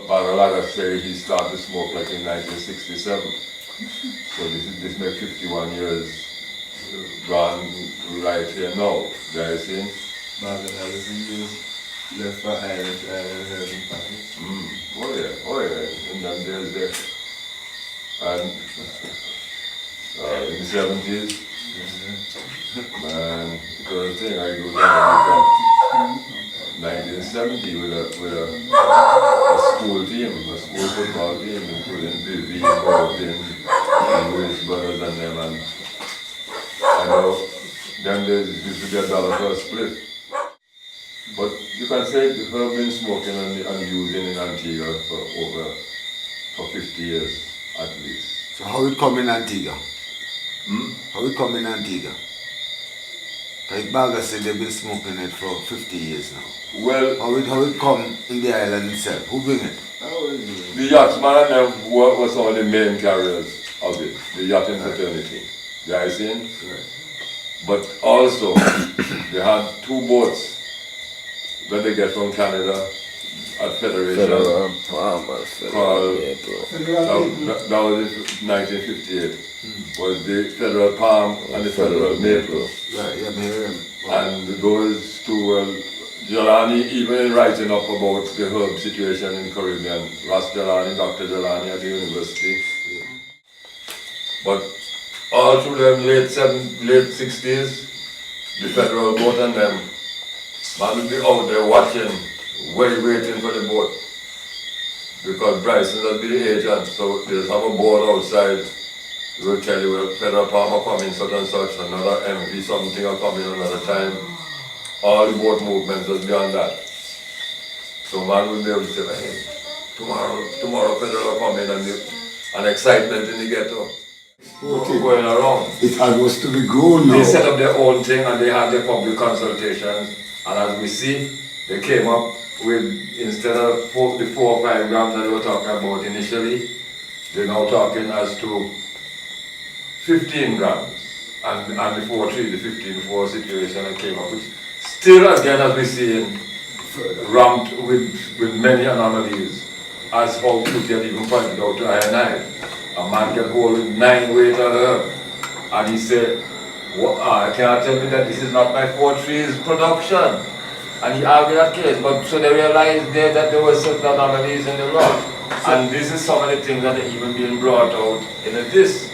Baralaga said he started to smoke like in 1967. So this makes 51 years gone right here now. Guys, see? Baralaga is left for Irish herb and package. Oh yeah. And then there's the, and in the 70s, man, it was a thing. I go down 1970 with a school team, a school football team, including Vivi, Baldwin, and Willis Brothers and them. And I know them days it used to be $1 for a split. But you can say the herb been smoking and using in Antigua for 50 years at least. So how it come in Antigua? How it come in Antigua? Like Baga said they've been smoking it for 50 years now. Well, how it come in the island itself? Who bring it? The yachtsman and them were some of the main carriers of it, the yachting fraternity. You guys seen? Right. But also, they had 2 boats that they get from Canada at Federation. Called, that was in 1958. Was the Federal Palm and the Federal Maple. Right, yeah, me hear him. And those 2 were, Jelani, even in writing up about the herb situation in Caribbean, Ras Jelani, Dr. Jelani at the university. But all through them late 60s, the federal boat and them, man would be out there watching, waiting for the boat. Because Bryson would be the agent, so they just have a board outside. We will tell you, well, Federal Palm are coming, such and such, another MV something are coming another time. All the boat movements was beyond that. So man will be able to say, hey, tomorrow Federal are coming and excitement in the ghetto. Going around. It was to be grown now. They set up their own thing and they had their public consultations. And as we see, they came up with, instead of the 4 or 5 grams that they were talking about initially, they're now talking as to 15 grams. And before 3, the 15-4 situation that came up, which still again as we see ramped with many anomalies, as how you can even pointed out to I&I. A man can hold 9 weight on herb, and he said, well, can't tell me that this is not my 4-3's production. And he argued that case, but so they realized there that there were certain anomalies in the rock. And this is some of the things that are even being brought out in this.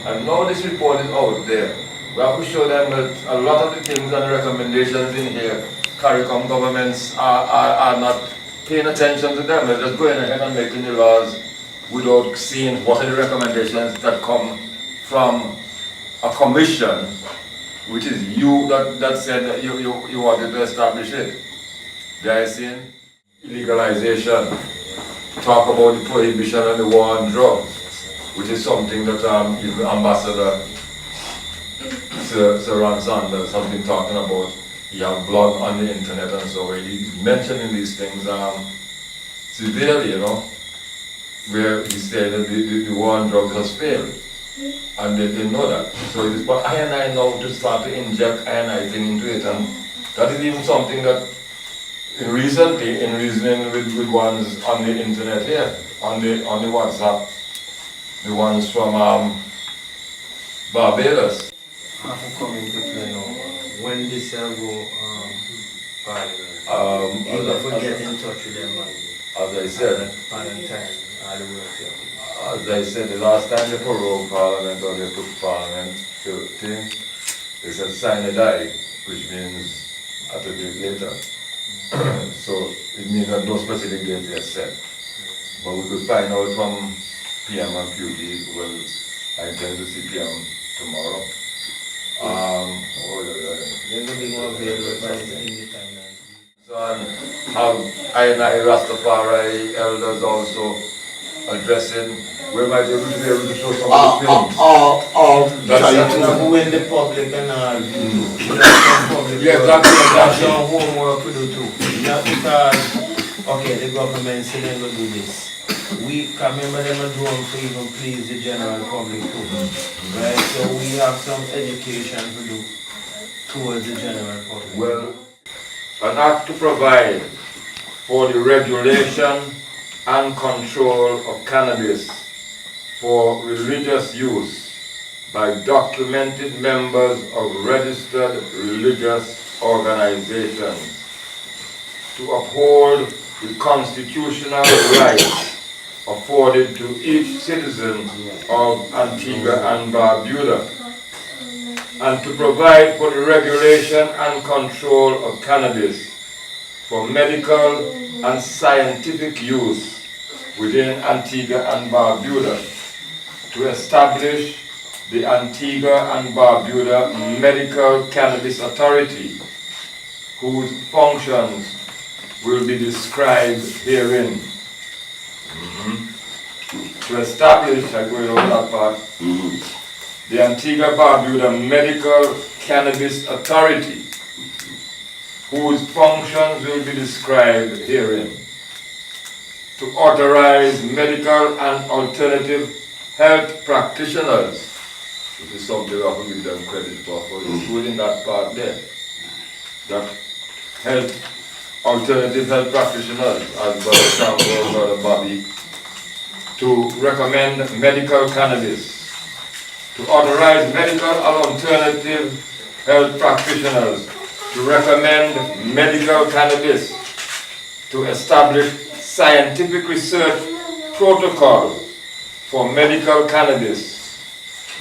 And now this report is out there. We have to show them that a lot of the things and the recommendations in here, CARICOM governments are not paying attention to them. They're just going ahead and making the laws without seeing what are the recommendations that come from a commission, which is you that said that you wanted to establish it. Guys, seeing illegalization, talk about the prohibition and the war on drugs, which is something that even Ambassador Sir Ron Sanders has been talking about. He has blogged on the internet and so he's mentioning these things severely, you know, where he said that the war on drugs has failed. And they know that. So it is for I&I now to start to inject I&I thing into it. And that is even something that recently, in reasoning with ones on the internet here, on the WhatsApp, the ones from Barbados. I have to come into play now. When this go parliament, you have to get in touch with them, man. As I said, as I said, the last time they prorogued Parliament or they took Parliament to thing, they said sign a die, which means at a date later. So it means that no specific date is set. But we could find out from PM and QT. Well, I intend to see PM tomorrow. So have I&I Rastafari elders also addressing, we might be able to show some of the films. Trying to win the public and Yeah, exactly. That's some homework to do too. Not because, okay, the government said they're going to do this. We can remember them and do them to even please the general public too. Right? So we have some education to do towards the general public. Well, an act to provide for the regulation and control of cannabis for religious use by documented members of registered religious organizations, to uphold the constitutional rights afforded to each citizen of Antigua and Barbuda, and to provide for the regulation and control of cannabis for medical and scientific use within Antigua and Barbuda, to establish the Antigua and Barbuda Medical Cannabis Authority, whose functions will be described herein. To establish, I go over that part, the Antigua Barbuda Medical Cannabis Authority, whose functions will be described herein. To authorize medical and alternative health practitioners. This is something I have to give them credit for including that part there. That alternative health practitioners, as Brother Campbell, Brother Bobby, to recommend medical cannabis. To authorize medical and alternative health practitioners to recommend medical cannabis. To establish scientific research protocol for medical cannabis,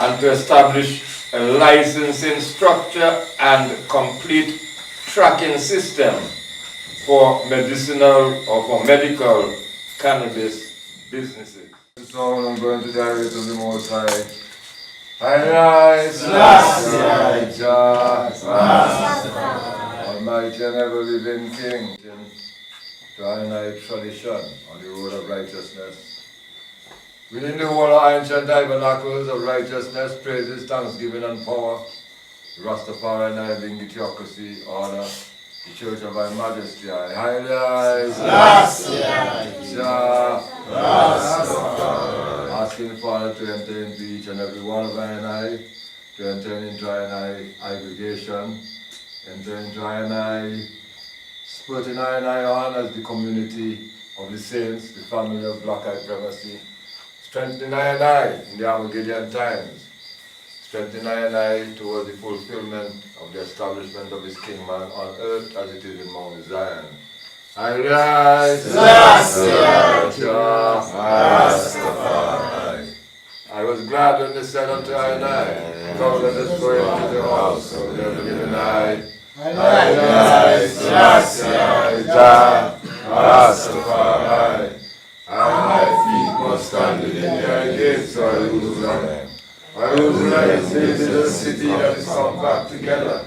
and to establish a licensing structure and complete tracking system for medicinal or for medical cannabis businesses. So I'm going to die with the Most High. Almighty and ever living King, drawing thy tradition on the road of righteousness. Within the whole ancient tabernacles of righteousness, praises, thanksgiving, and power, the Rastafari and Nyabingi theocracy, honor, the Church of Thy Majesty, I highly asking the Father to enter into each and every one of I and I, to enter into I and I aggregation, enter into I and I, putting I and I on as the community of the saints, the family of Black Eye Primacy, strengthening I and I in the Armageddon times, strengthening I and I towards the fulfillment of the establishment of His kingdom on earth as it is in Mount Zion. I rise, I was glad when they said unto I and I, come let us go into the house of the living I. Rastafari. And my feet must stand within their gates, so Jerusalem. Jerusalem is the city that is come back together,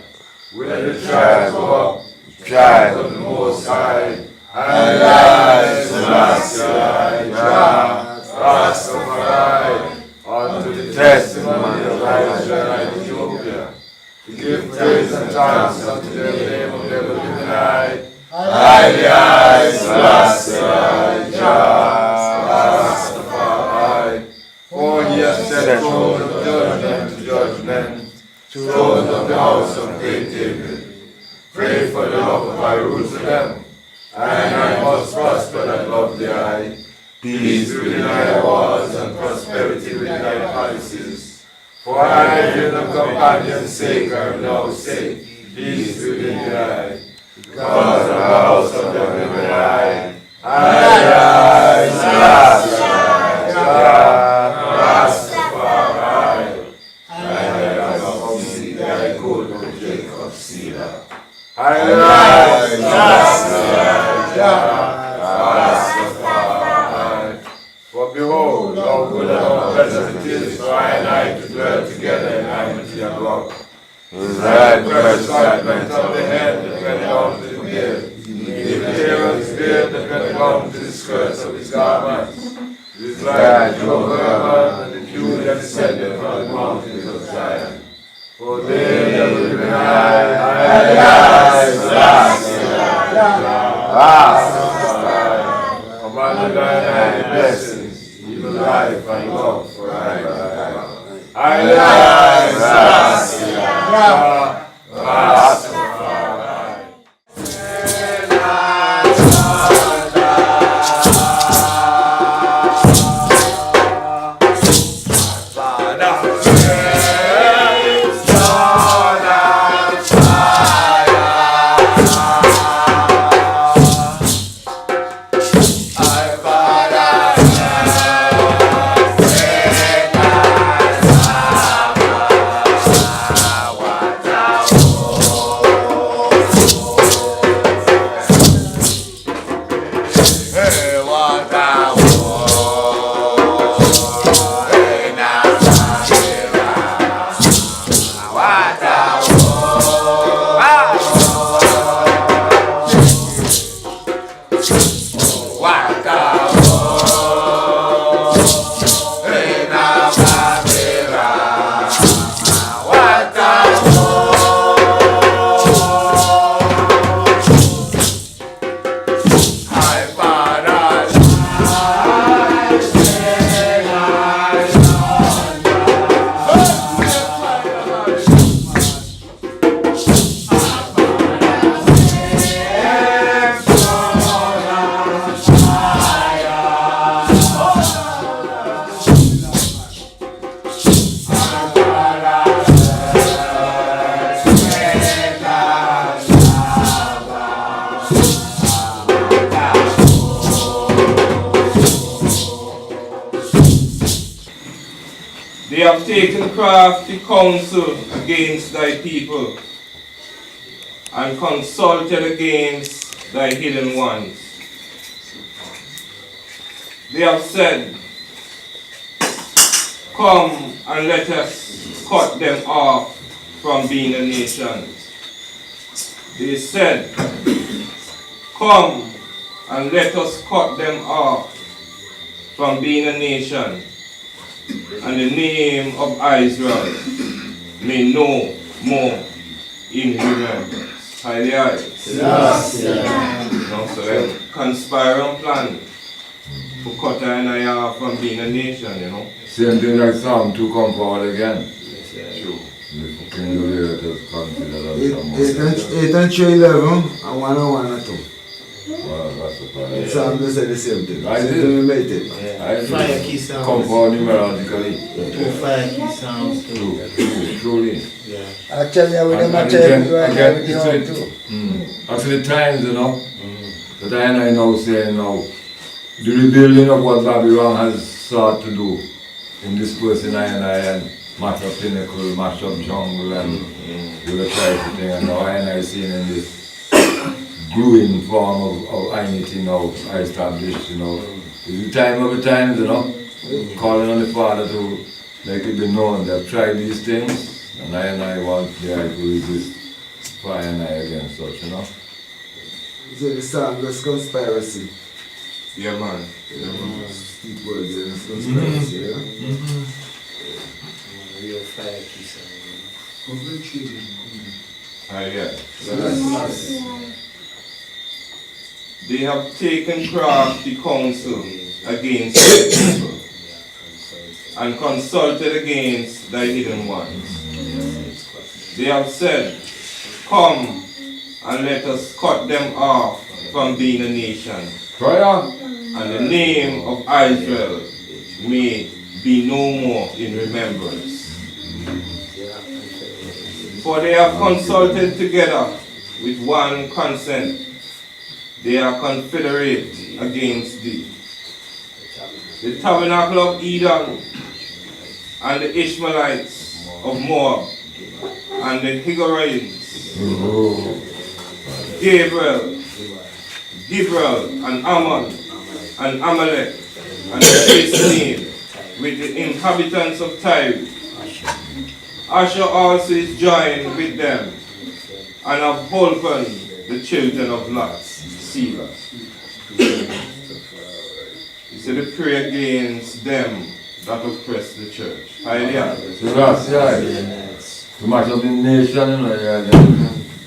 where the tribes go up, tribes of the Most High. Rastafari, unto the testimony of Israel and Ethiopia, to give praise and thanks unto the name of their living eye. Rastafari, for He has set thrones of judgment to judgment, thrones of the house of great David. Pray for the love of Jerusalem, and I must prosper that love the eye. Peace within thy walls and prosperity within thy palaces. For I hear the companion's sake I am now safe. Peace within the eye. Because of the house of the living eye. Rastafari. And I am of seed thy gold of Jacob's cedar. Rastafari. For behold, how good and how pleasant it is for I and I to dwell together in amity and love. His right precious ointment of the head that went down to the beard, the Aaron's beard that went down to the skirts of his garments, his right yoke and the dew that descended from the mountains of Zion. For they that will be commanded by thy blessings, even life and love forever. Rastafari. They have taken crafty counsel against thy people, and consulted against thy hidden ones. They have said, come and let us cut them off from being a nation. They said, come and let us cut them off from being a nation, and the name of Israel may no more in remembrance. Highly eyes. Now, so them conspire and plan to cut and I off from being a nation, you know. Same thing like Psalm 2 come forward again. True. The King of the earth is considered as 8 and 3, 11, and 1 and 1 and 2. Well, that's the point. Psalm does say the same thing. I Same did. thing we made it. I Fire key sounds. come forward numerologically. 2 fire key sounds too. Truly. Yeah. Actually, I would And have again, tried to again, with it's the with- too. Actually, times, you know, that I and I now saying now, the rebuilding of what Babylon has sought to do in this person I and mash up pinnacle, mash up jungle, and do the type thing, and now I seeing in this growing form of unity now established, you know. It's the time of the times, you know, calling on the Father to make it be known. They've tried these things, and I want the eye to resist fire and I against such, you know. So the Psalm does conspiracy. Yeah, man. Speak words against conspiracy, yeah? Real fire key sound. They have taken crafty counsel against thy people, and consulted against thy hidden ones. They have said, come and let us cut them off from being a nation, Prayer. and the name of Israel may be no more in remembrance. For they have consulted together with one consent. They are confederate against thee. The tabernacle of Edom, and the Ishmaelites of Moab, and the Higorians, Gabriel, and Ammon, and Amalek, and the Philistine, with the inhabitants of Tyre. Asher also is joined with them, and have holpen the children of Lot. Selah. He said to pray against them that oppress the church. Hallelujah. To mash up the nation, you know,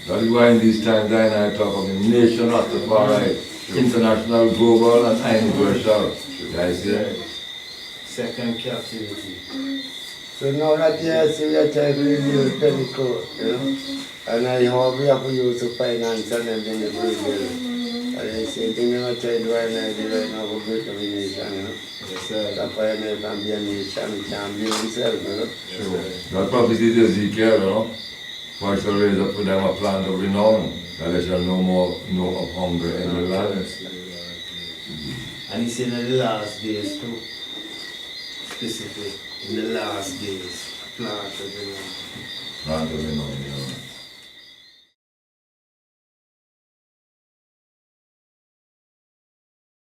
that is why in these times I talk of the nation Rastafari, international, global, and universal. I see. Second captivity. So now that you see we are trying to rebuild Pentecost, you know, and I hope we have to use the finance and everything to rebuild. And the same thing we are trying to do right now for great nation, you know. That's why I can be a nation, we can build itself, you know. That prophecy is Ezekiel, you know. For I shall raise up for them a plant of renown, that they shall no more know of hunger in the land. And he said in the last days too. Specific. In the last days. Plant of the Plant of renown, you know.